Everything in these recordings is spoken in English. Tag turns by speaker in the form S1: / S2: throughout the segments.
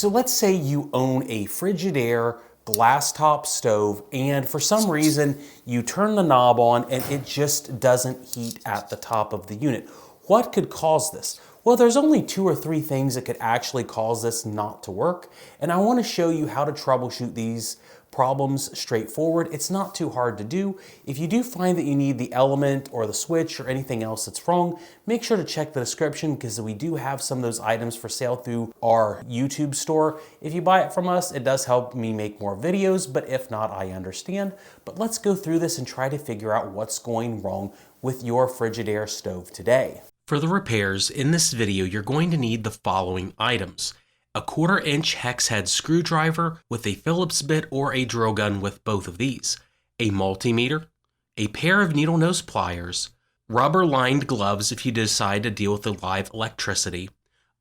S1: So let's say you own a Frigidaire glass top stove and for some reason you turn the knob on and it just doesn't heat at the top of the unit. What could cause this? Well, there's only 2 or 3 things that could actually cause this not to work, and I want to show you how to troubleshoot these problems straightforward. It's not too hard to do. If you do find that you need the element or the switch or anything else that's wrong, make sure to check the description because we do have some of those items for sale through our YouTube store. If you buy it from us, it does help me make more videos, but if not, I understand. But let's go through this and try to figure out what's going wrong with your Frigidaire stove today.
S2: For the repairs, in this video, you're going to need the following items: a 1/4-inch hex head screwdriver with a Phillips bit or a drill gun with both of these, a multimeter, a pair of needle nose pliers, rubber-lined gloves if you decide to deal with the live electricity,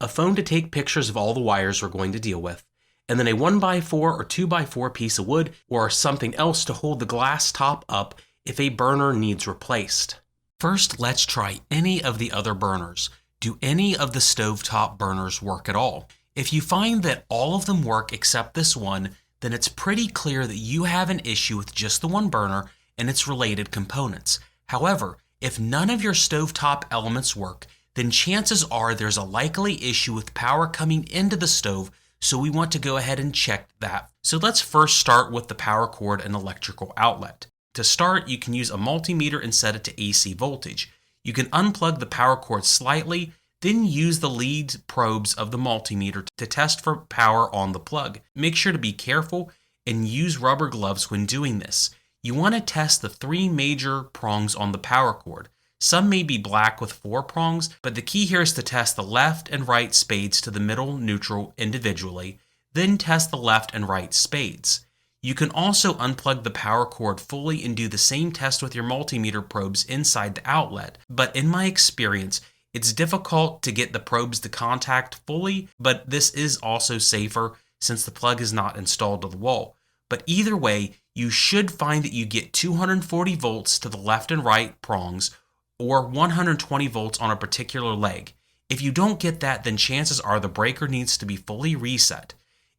S2: a phone to take pictures of all the wires we're going to deal with, and then a 1x4 or 2x4 piece of wood or something else to hold the glass top up if a burner needs replaced. First, let's try any of the other burners. Do any of the stovetop burners work at all? If you find that all of them work except this one, then it's pretty clear that you have an issue with just the one burner and its related components. However, if none of your stovetop elements work, then chances are there's a likely issue with power coming into the stove, so we want to go ahead and check that. So let's first start with the power cord and electrical outlet. To start, you can use a multimeter and set it to AC voltage. You can unplug the power cord slightly, then use the lead probes of the multimeter to test for power on the plug. Make sure to be careful and use rubber gloves when doing this. You want to test the 3 major prongs on the power cord. Some may be black with 4 prongs, but the key here is to test the left and right spades to the middle neutral individually, then test the left and right spades. You can also unplug the power cord fully and do the same test with your multimeter probes inside the outlet, but in my experience, it's difficult to get the probes to contact fully, but this is also safer since the plug is not installed to the wall. But either way, you should find that you get 240 volts to the left and right prongs or 120 volts on a particular leg. If you don't get that, then chances are the breaker needs to be fully reset.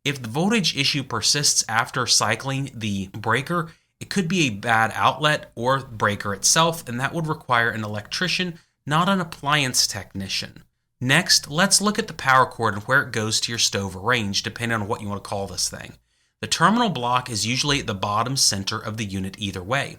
S2: If the voltage issue persists after cycling the breaker, it could be a bad outlet or breaker itself, and that would require an electrician, not an appliance technician. Next, let's look at the power cord and where it goes to your stove or range, depending on what you want to call this thing. The terminal block is usually at the bottom center of the unit either way.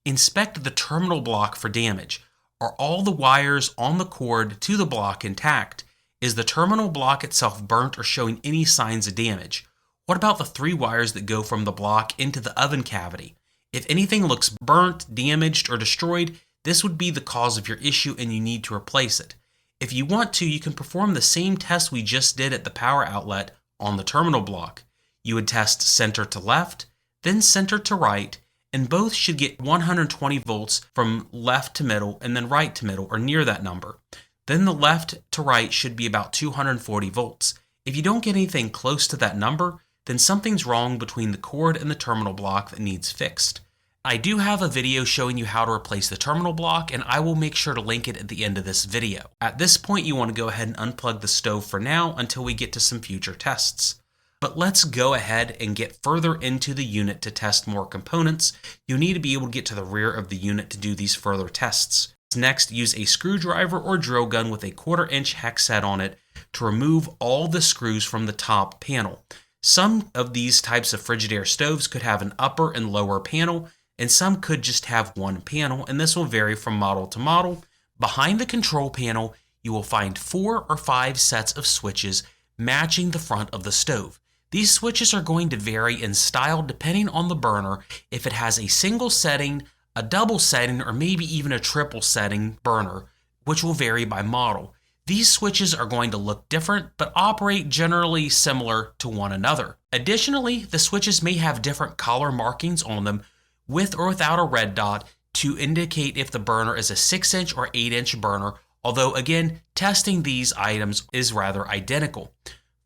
S2: Inspect the terminal block for damage. Are all the wires on the cord to the block intact? Is the terminal block itself burnt or showing any signs of damage? What about the 3 wires that go from the block into the oven cavity? If anything looks burnt, damaged, or destroyed, this would be the cause of your issue and you need to replace it. If you want to, you can perform the same test we just did at the power outlet on the terminal block. You would test center to left, then center to right, and both should get 120 volts from left to middle and then right to middle or near that number. Then the left to right should be about 240 volts. If you don't get anything close to that number, then something's wrong between the cord and the terminal block that needs fixed. I do have a video showing you how to replace the terminal block, and I will make sure to link it at the end of this video. At this point, you want to go ahead and unplug the stove for now until we get to some future tests. But let's go ahead and get further into the unit to test more components. You'll need to be able to get to the rear of the unit to do these further tests. Next, use a screwdriver or drill gun with a 1/4-inch hex head on it to remove all the screws from the top panel. Some of these types of Frigidaire stoves could have an upper and lower panel, and some could just have one panel, and this will vary from model to model. Behind the control panel, you will find 4 or 5 sets of switches matching the front of the stove. These switches are going to vary in style depending on the burner, if it has a single setting, a double setting, or maybe even a triple setting burner, which will vary by model. These switches are going to look different, but operate generally similar to one another. Additionally, the switches may have different color markings on them, with or without a red dot, to indicate if the burner is a 6-inch or 8-inch burner, although again, testing these items is rather identical.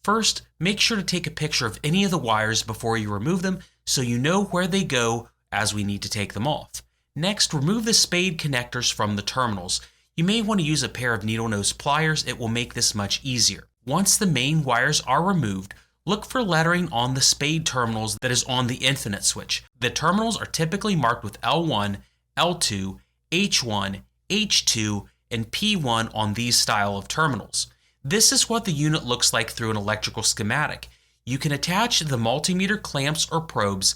S2: First, make sure to take a picture of any of the wires before you remove them so you know where they go as we need to take them off. Next, remove the spade connectors from the terminals. You may want to use a pair of needle nose pliers. It will make this much easier. Once the main wires are removed, Look for lettering on the spade terminals that is on the infinite switch. The terminals are typically marked with L1, L2, H1, H2, and P1 on these style of terminals. This is what the unit looks like through an electrical schematic. You can attach the multimeter clamps or probes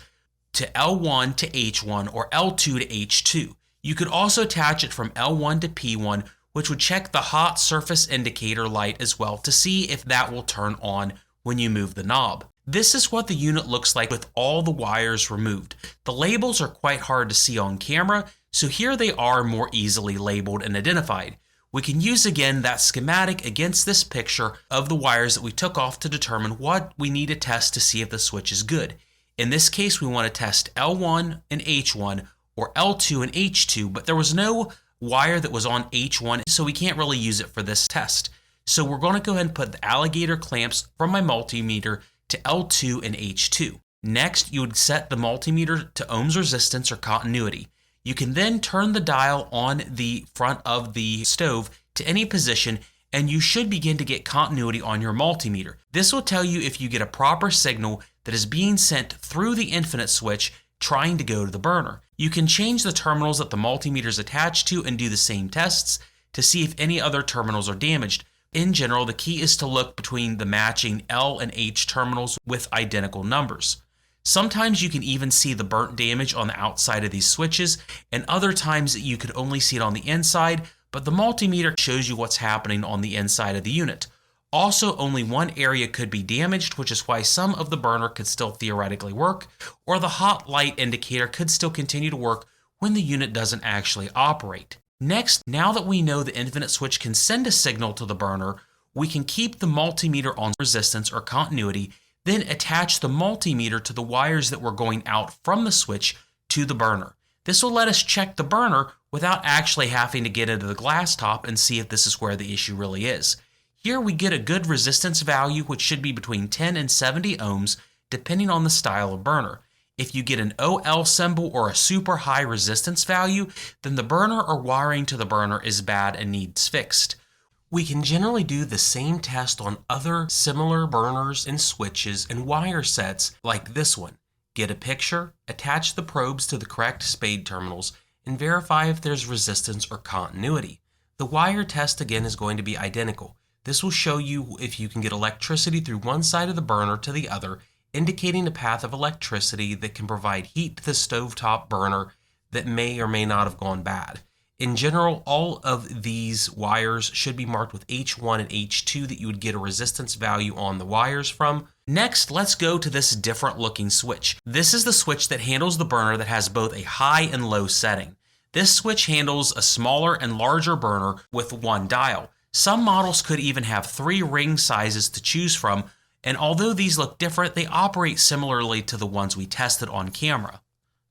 S2: to L1 to H1 or L2 to H2. You could also attach it from L1 to P1, which would check the hot surface indicator light as well to see if that will turn on when you move the knob. This is what the unit looks like with all the wires removed. The labels are quite hard to see on camera, so here they are more easily labeled and identified. We can use again that schematic against this picture of the wires that we took off to determine what we need to test to see if the switch is good. In this case, we want to test L1 and H1 or L2 and H2, but there was no wire that was on H1, so we can't really use it for this test. So we're going to go ahead and put the alligator clamps from my multimeter to L2 and H2. Next, you would set the multimeter to ohms resistance or continuity. You can then turn the dial on the front of the stove to any position, and you should begin to get continuity on your multimeter. This will tell you if you get a proper signal that is being sent through the infinite switch trying to go to the burner. You can change the terminals that the multimeter is attached to and do the same tests to see if any other terminals are damaged. In general, the key is to look between the matching L and H terminals with identical numbers. Sometimes you can even see the burnt damage on the outside of these switches, and other times you could only see it on the inside, but the multimeter shows you what's happening on the inside of the unit. Also, only one area could be damaged, which is why some of the burner could still theoretically work, or the hot light indicator could still continue to work when the unit doesn't actually operate. Next, now that we know the infinite switch can send a signal to the burner, we can keep the multimeter on resistance or continuity, then attach the multimeter to the wires that were going out from the switch to the burner. This will let us check the burner without actually having to get into the glass top and see if this is where the issue really is. Here we get a good resistance value, which should be between 10 and 70 ohms, depending on the style of burner. If you get an OL symbol or a super high resistance value, then the burner or wiring to the burner is bad and needs fixed. We can generally do the same test on other similar burners and switches and wire sets like this one. Get a picture, attach the probes to the correct spade terminals, and verify if there's resistance or continuity. The wire test again is going to be identical. This will show you if you can get electricity through one side of the burner to the other, indicating a path of electricity that can provide heat to the stovetop burner that may or may not have gone bad. In general, all of these wires should be marked with H1 and H2 that you would get a resistance value on the wires from. Next, let's go to this different looking switch. This is the switch that handles the burner that has both a high and low setting. This switch handles a smaller and larger burner with one dial. Some models could even have 3 ring sizes to choose from, and although these look different, they operate similarly to the ones we tested on camera.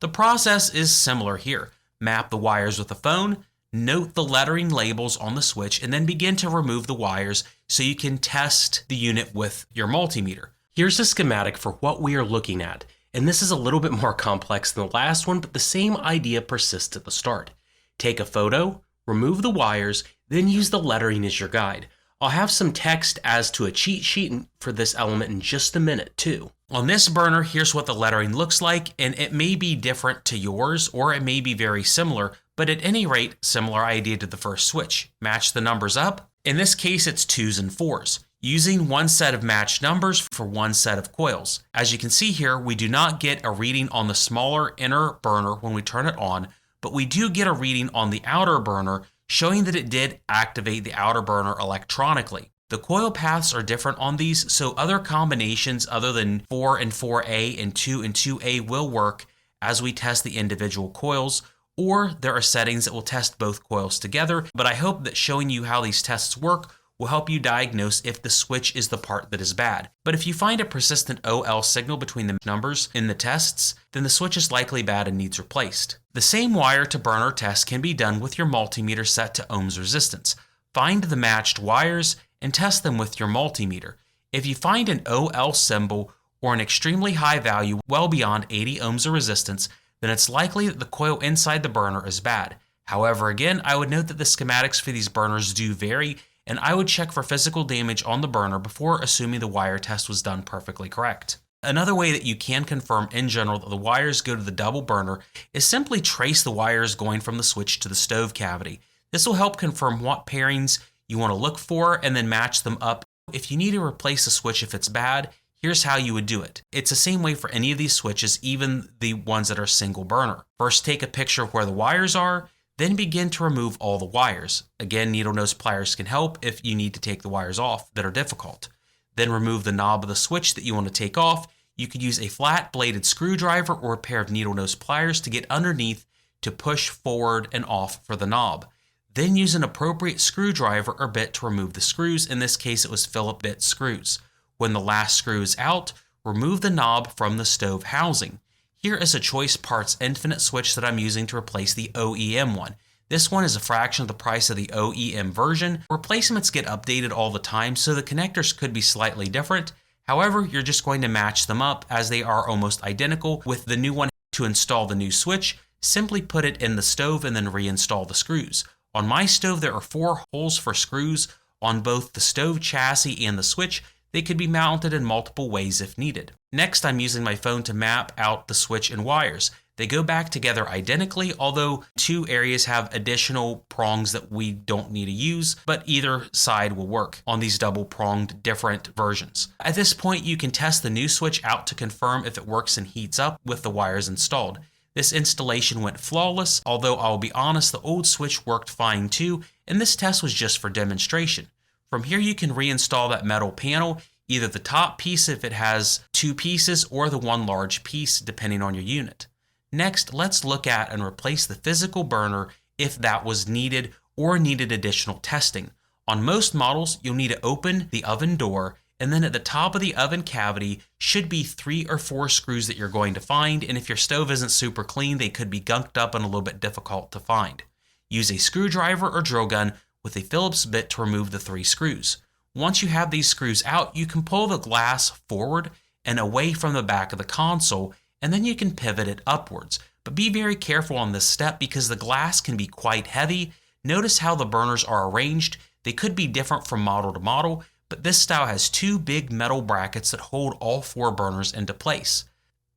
S2: The process is similar here. Map the wires with a phone, note the lettering labels on the switch, and then begin to remove the wires so you can test the unit with your multimeter. Here's a schematic for what we are looking at, and this is a little bit more complex than the last one, but the same idea persists at the start. Take a photo, remove the wires, then use the lettering as your guide. I'll have some text as to a cheat sheet for this element in just a minute too. On this burner, here's what the lettering looks like, and it may be different to yours or it may be very similar, but at any rate, similar idea to the first switch. Match the numbers up. In this case, it's 2s and 4s, using one set of matched numbers for one set of coils. As you can see here, we do not get a reading on the smaller inner burner when we turn it on, but we do get a reading on the outer burner, showing that it did activate the outer burner electronically. The coil paths are different on these, so other combinations other than 4 and 4A and 2 and 2A will work as we test the individual coils, or there are settings that will test both coils together, but I hope that showing you how these tests work will help you diagnose if the switch is the part that is bad. But if you find a persistent OL signal between the numbers in the tests, then the switch is likely bad and needs replaced. The same wire to burner test can be done with your multimeter set to ohms resistance. Find the matched wires and test them with your multimeter. If you find an OL symbol or an extremely high value well beyond 80 ohms of resistance, then it's likely that the coil inside the burner is bad. However, again, I would note that the schematics for these burners do vary, and I would check for physical damage on the burner before assuming the wire test was done perfectly correct. Another way that you can confirm in general that the wires go to the double burner is simply trace the wires going from the switch to the stove cavity. This will help confirm what pairings you want to look for and then match them up. If you need to replace the switch if it's bad, here's how you would do it. It's the same way for any of these switches, even the ones that are single burner. First, take a picture of where the wires are, then begin to remove all the wires. Again, needle nose pliers can help if you need to take the wires off that are difficult. Then remove the knob of the switch that you want to take off. You could use a flat bladed screwdriver or a pair of needle nose pliers to get underneath to push forward and off for the knob. Then use an appropriate screwdriver or bit to remove the screws. In this case, it was Phillips bit screws. When the last screw is out, remove the knob from the stove housing. Here is a Choice Parts Infinite switch that I'm using to replace the OEM one. This one is a fraction of the price of the OEM version. Replacements get updated all the time, so the connectors could be slightly different. However, you're just going to match them up as they are almost identical. With the new one, to install the new switch, simply put it in the stove and then reinstall the screws. On my stove, there are 4 holes for screws on both the stove chassis and the switch. They could be mounted in multiple ways if needed. Next, I'm using my phone to map out the switch and wires. They go back together identically, although 2 areas have additional prongs that we don't need to use, but either side will work on these double-pronged different versions. At this point, you can test the new switch out to confirm if it works and heats up with the wires installed. This installation went flawless, although I'll be honest, the old switch worked fine too, and this test was just for demonstration. From here, you can reinstall that metal panel, either the top piece if it has 2 pieces or the one large piece depending on your unit. Next, let's look at and replace the physical burner if that was needed or needed additional testing. On most models, you'll need to open the oven door, and then at the top of the oven cavity should be 3 or 4 screws that you're going to find, and if your stove isn't super clean, they could be gunked up and a little bit difficult to find. Use a screwdriver or drill gun with a Phillips bit to remove the 3 screws. Once you have these screws out, you can pull the glass forward and away from the back of the console, and then you can pivot it upwards. But be very careful on this step because the glass can be quite heavy. Notice how the burners are arranged. They could be different from model to model, but this style has 2 big metal brackets that hold all 4 burners into place.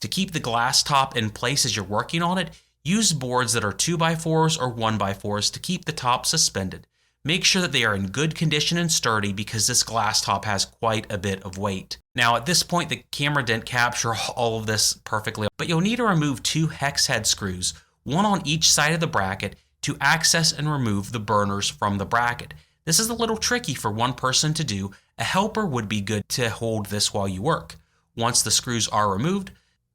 S2: To keep the glass top in place as you're working on it, use boards that are 2x4s or 1x4s to keep the top suspended. Make sure that they are in good condition and sturdy because this glass top has quite a bit of weight. Now at this point, the camera didn't capture all of this perfectly, but you'll need to remove 2 hex head screws, one on each side of the bracket, to access and remove the burners from the bracket. This is a little tricky for one person to do. A helper would be good to hold this while you work. Once the screws are removed,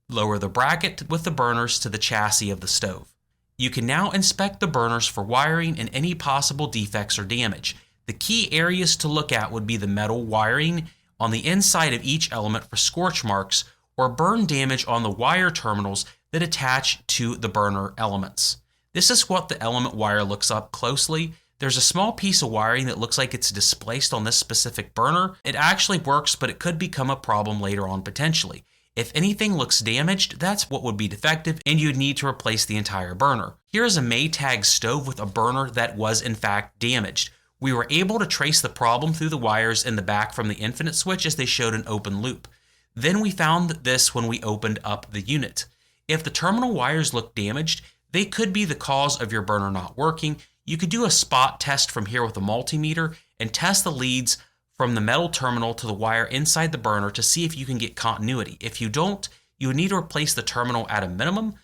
S2: lower the bracket with the burners to the chassis of the stove. You can now inspect the burners for wiring and any possible defects or damage. The key areas to look at would be the metal wiring on the inside of each element for scorch marks or burn damage on the wire terminals that attach to the burner elements. This is what the element wire looks up closely. There's a small piece of wiring that looks like it's displaced on this specific burner. It actually works, but it could become a problem later on potentially. If anything looks damaged, that's what would be defective and you'd need to replace the entire burner. Here is a Maytag stove with a burner that was in fact damaged. We were able to trace the problem through the wires in the back from the Infinite switch as they showed an open loop. Then we found this when we opened up the unit. If the terminal wires look damaged, they could be the cause of your burner not working. You could do a spot test from here with a multimeter and test the leads from the metal terminal to the wire inside the burner to see if you can get continuity. If you don't, you would need to replace the terminal at a minimum,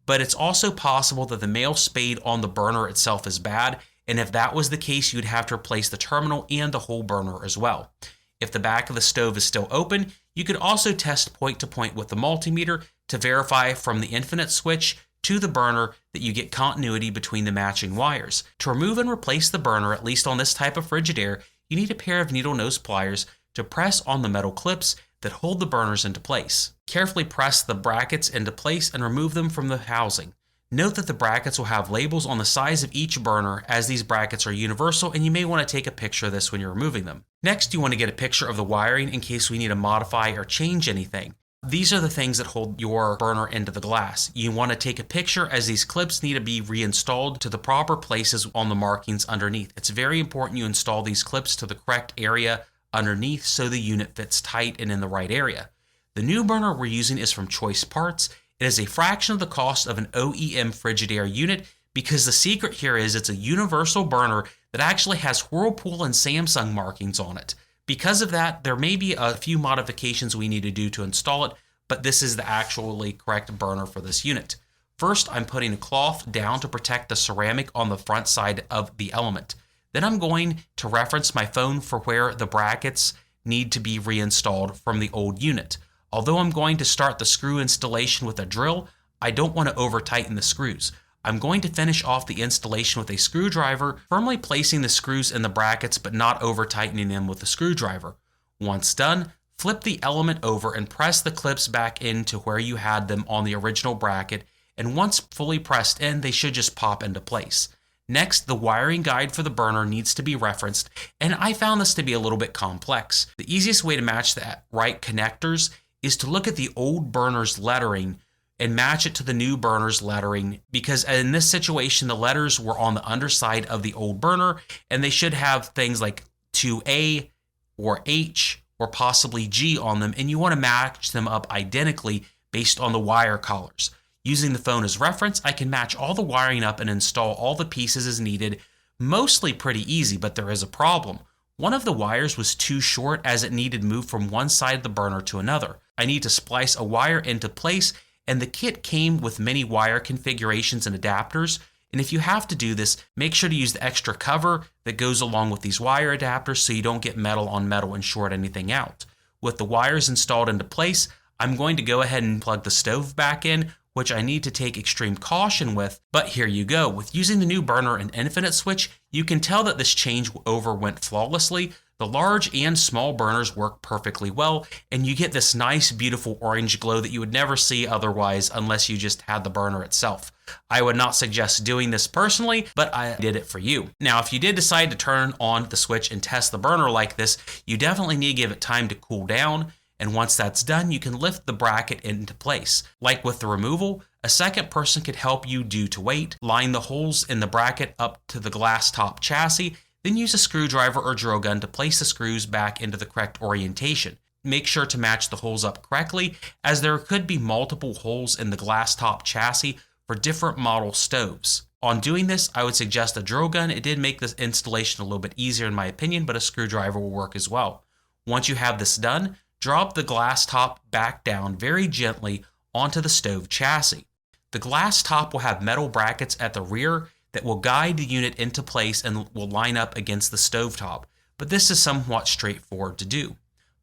S2: but it's also possible that the male spade on the burner itself is bad, and if that was the case, you'd have to replace the terminal and the whole burner as well. If the back of the stove is still open, you could also test point to point with the multimeter to verify from the Infinite switch to the burner that you get continuity between the matching wires. To remove and replace the burner, at least on this type of Frigidaire, you need a pair of needle nose pliers to press on the metal clips that hold the burners into place. Carefully press the brackets into place and remove them from the housing. Note that the brackets will have labels on the sides of each burner as these brackets are universal, and you may want to take a picture of this when you're removing them. Next, you want to get a picture of the wiring in case we need to modify or change anything. These are the things that hold your burner into the glass. You want to take a picture, as these clips need to be reinstalled to the proper places on the markings underneath. It's very important you install these clips to the correct area underneath so the unit fits tight and in the right area. The new burner we're using is from Choice Parts. It is a fraction of the cost of an OEM Frigidaire unit because the secret here is it's a universal burner that actually has Whirlpool and Samsung markings on it. Because of that, there may be a few modifications we need to do to install it, but this is the actually correct burner for this unit. First, I'm putting a cloth down to protect the ceramic on the front side of the element. Then I'm going to reference my phone for where the brackets need to be reinstalled from the old unit. Although I'm going to start the screw installation with a drill, I don't want to over tighten the screws. I'm going to finish off the installation with a screwdriver, firmly placing the screws in the brackets but not over tightening them with the screwdriver. Once done, flip the element over and press the clips back into where you had them on the original bracket, and once fully pressed in, they should just pop into place. Next, the wiring guide for the burner needs to be referenced, and I found this to be a little bit complex. The easiest way to match the right connectors is to look at the old burner's lettering and match it to the new burner's lettering, because in this situation, the letters were on the underside of the old burner, and they should have things like 2A or H or possibly G on them, and you want to match them up identically based on the wire collars. Using the phone as reference, I can match all the wiring up and install all the pieces as needed. Mostly pretty easy, but there is a problem. One of the wires was too short as it needed moved from one side of the burner to another. I need to splice a wire into place, and the kit came with many wire configurations and adapters. And if you have to do this, make sure to use the extra cover that goes along with these wire adapters so you don't get metal on metal and short anything out. With the wires installed into place, I'm going to go ahead and plug the stove back in, which I need to take extreme caution with, but here you go. With using the new burner and infinite switch, you can tell that this changeover went flawlessly. The large and small burners work perfectly well, and you get this nice, beautiful orange glow that you would never see otherwise unless you just had the burner itself. I would not suggest doing this personally, but I did it for you. Now, if you did decide to turn on the switch and test the burner like this, you definitely need to give it time to cool down. And once that's done, you can lift the bracket into place. Like with the removal, a second person could help you due to weight. Line the holes in the bracket up to the glass top chassis, then use a screwdriver or drill gun to place the screws back into the correct orientation. Make sure to match the holes up correctly, as there could be multiple holes in the glass top chassis for different model stoves. On doing this, I would suggest a drill gun. It did make this installation a little bit easier in my opinion, but a screwdriver will work as well. Once you have this done, drop the glass top back down very gently onto the stove chassis. The glass top will have metal brackets at the rear that will guide the unit into place and will line up against the stove top, but this is somewhat straightforward to do.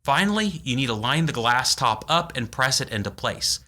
S2: Finally, you need to line the glass top up and press it into place.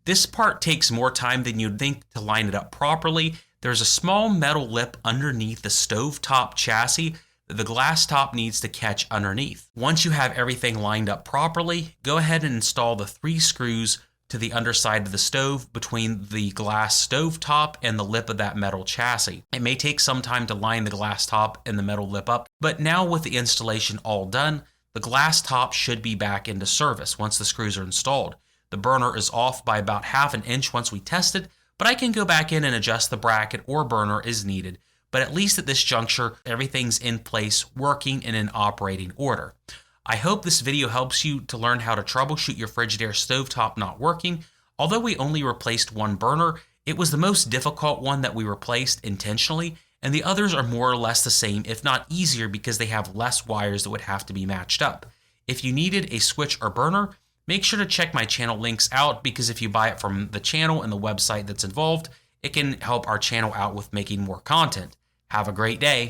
S2: This part takes more time than you'd think to line it up properly. There's a small metal lip underneath the stove top chassis that the glass top needs to catch underneath. Once you have everything lined up properly, go ahead and install the 3 screws to the underside of the stove between the glass stove top and the lip of that metal chassis. It may take some time to line the glass top and the metal lip up, but now with the installation all done, the glass top should be back into service once the screws are installed. The burner is off by about ½ an inch once we test it, but I can go back in and adjust the bracket or burner as needed. But at least at this juncture, everything's in place, working and in operating order. I hope this video helps you to learn how to troubleshoot your Frigidaire stovetop not working. Although we only replaced one burner, it was the most difficult one that we replaced intentionally, and the others are more or less the same, if not easier, because they have less wires that would have to be matched up. If you needed a switch or burner, make sure to check my channel links out, because if you buy it from the channel and the website that's involved, it can help our channel out with making more content. Have a great day.